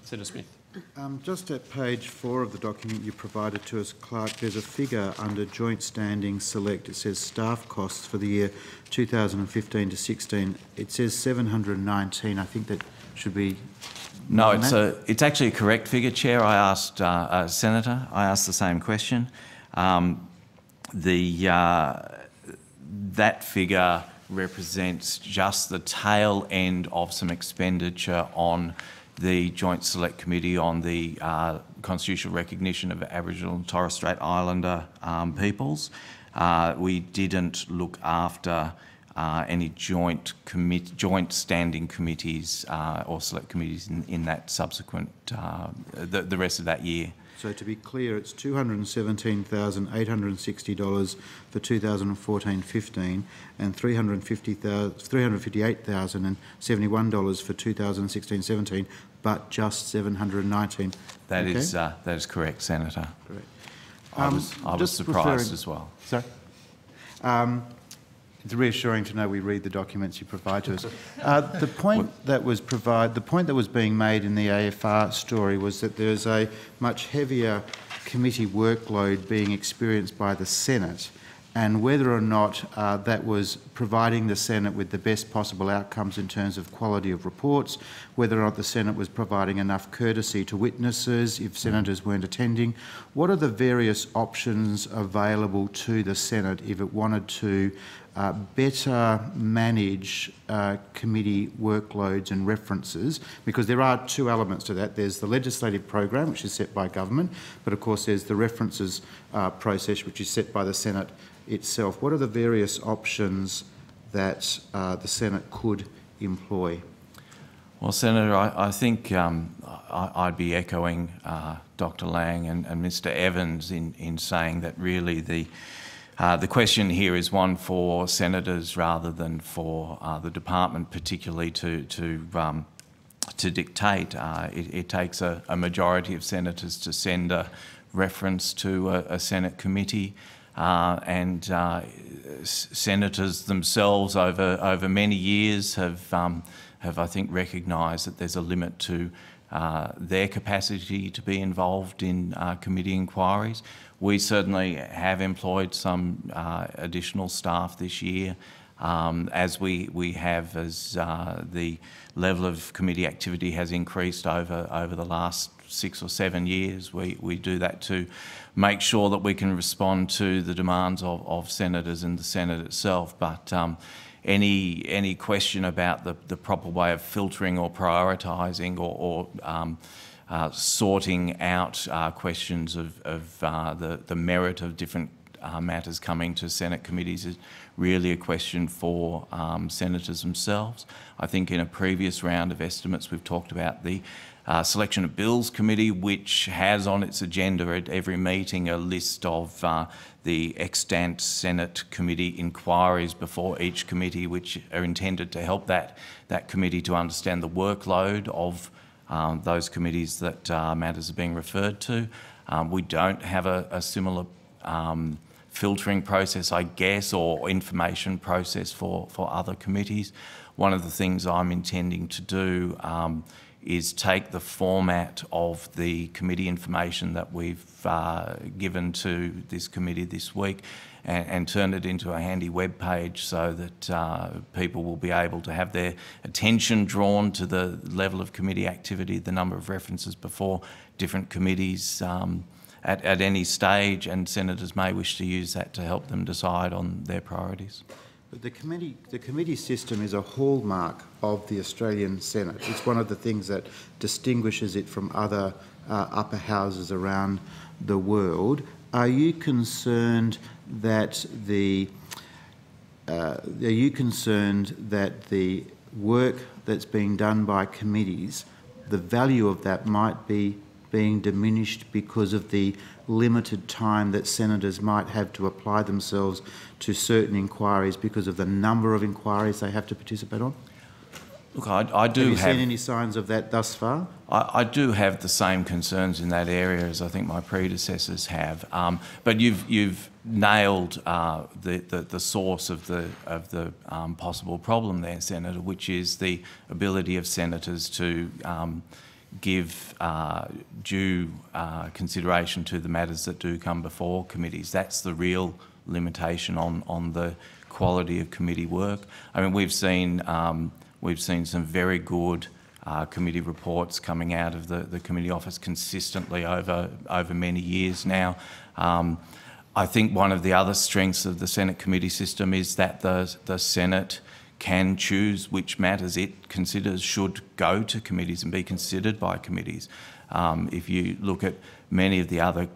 Senator Smith. Just at page 4 of the document you provided to us, Clerk, there's a figure under Joint Standing Select. It says staff costs for the year 2015 to 16. It says 719. I think that should be... No, it's actually a correct figure, Chair. I asked Senator, I asked the same question. That figure represents just the tail end of some expenditure on the Joint Select Committee on the constitutional recognition of Aboriginal and Torres Strait Islander peoples. We didn't look after any joint standing committees or select committees in that subsequent, the rest of that year. So to be clear, it's $217,860 for 2014-15 and $358,071 for 2016-17, but just 719. That is correct, Senator. Correct. I was surprised as well. Sorry. It's reassuring to know we read the documents you provide to us. The point that was being made in the AFR story was that there's a much heavier committee workload being experienced by the Senate, and whether or not that was providing the Senate with the best possible outcomes in terms of quality of reports, whether or not the Senate was providing enough courtesy to witnesses if senators weren't attending. What are the various options available to the Senate if it wanted to better manage committee workloads and references? Because there are two elements to that. There's the legislative program, which is set by government, but of course there's the references process, which is set by the Senate itself. What are the various options that the Senate could employ? Well, Senator, I think I'd be echoing Dr. Lang and Mr. Evans in saying that really the question here is one for senators rather than for the department, particularly to dictate. It takes a majority of senators to send a reference to a Senate committee, and senators themselves over many years have I think recognised that there's a limit to their capacity to be involved in committee inquiries. We certainly have employed some additional staff this year, as we have as the level of committee activity has increased over the last 6 or 7 years. We do that to make sure that we can respond to the demands of senators and the Senate itself. But any question about the proper way of filtering or prioritising or sorting out questions of the merit of different matters coming to Senate committees is really a question for senators themselves. I think in a previous round of estimates we've talked about the Selection of Bills Committee, which has on its agenda at every meeting a list of the extant Senate committee inquiries before each committee, which are intended to help that committee to understand the workload of those committees that matters are being referred to. We don't have a similar filtering process, I guess, or information process for other committees. One of the things I'm intending to do is take the format of the committee information that we've given to this committee this week and turn it into a handy web page so that people will be able to have their attention drawn to the level of committee activity, the number of references before different committees at any stage, and senators may wish to use that to help them decide on their priorities. But the committee system is a hallmark of the Australian Senate. It's one of the things that distinguishes it from other upper houses around the world. Are you concerned that the work that's being done by committees, the value of that might be being diminished because of the limited time that senators might have to apply themselves to certain inquiries because of the number of inquiries they have to participate on? Look, I do have... Have you seen any signs of that thus far? I do have the same concerns in that area as I think my predecessors have, but you've nailed the source of the possible problem there, Senator, which is the ability of senators to give due consideration to the matters that do come before committees. That's the real limitation on the quality of committee work. I mean, we've seen some very good committee reports coming out of the committee office consistently over many years now. I think one of the other strengths of the Senate committee system is that the Senate can choose which matters it considers should go to committees and be considered by committees. If you look at many of the other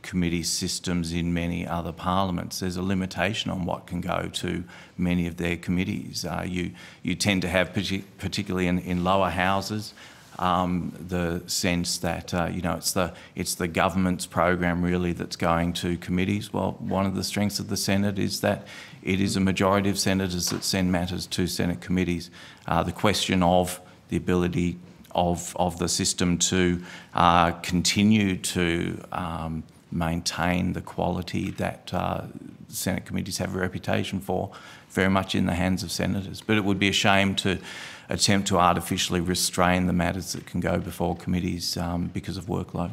committee systems in many other parliaments, there's a limitation on what can go to many of their committees. You tend to have, particularly in lower houses, the sense that it's the government's program really that's going to committees. Well, one of the strengths of the Senate is that it is a majority of senators that send matters to Senate committees. The question of the ability of the system to continue to maintain the quality that Senate committees have a reputation for, very much in the hands of senators. But it would be a shame to attempt to artificially restrain the matters that can go before committees because of workload.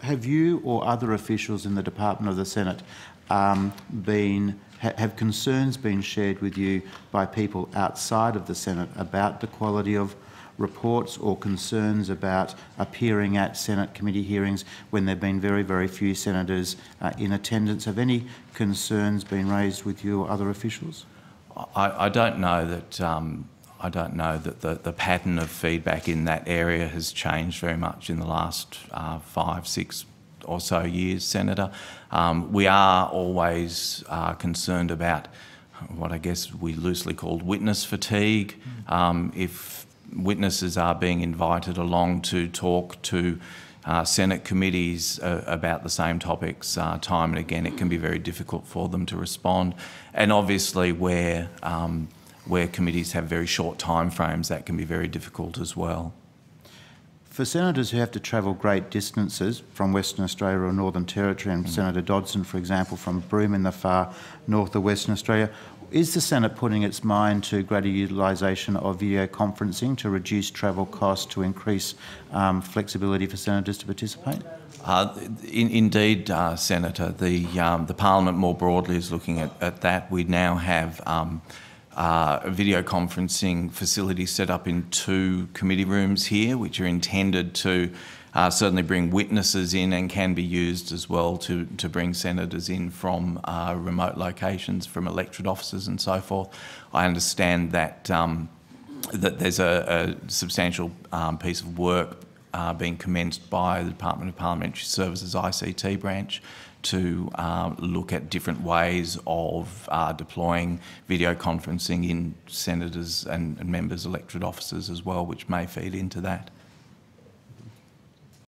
Have you or other officials in the Department of the Senate have concerns been shared with you by people outside of the Senate about the quality of reports, or concerns about appearing at Senate committee hearings when there have been very, very few senators in attendance? Have any concerns been raised with you or other officials? I don't know that the pattern of feedback in that area has changed very much in the last 5, 6 or so years, Senator. We are always concerned about what I guess we loosely called witness fatigue. If witnesses are being invited along to talk to Senate committees about the same topics time and again, it can be very difficult for them to respond. And obviously where committees have very short time frames, that can be very difficult as well. For senators who have to travel great distances from Western Australia or Northern Territory, and Senator Dodson, for example, from Broome in the far north of Western Australia, is the Senate putting its mind to greater utilisation of video conferencing to reduce travel costs, to increase flexibility for senators to participate? Indeed, Senator. The Parliament more broadly is looking at that. We now have a video conferencing facility set up in 2 committee rooms here, which are intended to certainly bring witnesses in and can be used as well to bring senators in from remote locations, from electorate offices and so forth. I understand that that there's a substantial piece of work being commenced by the Department of Parliamentary Services ICT branch to look at different ways of deploying video conferencing in senators and members' electorate offices as well, which may feed into that.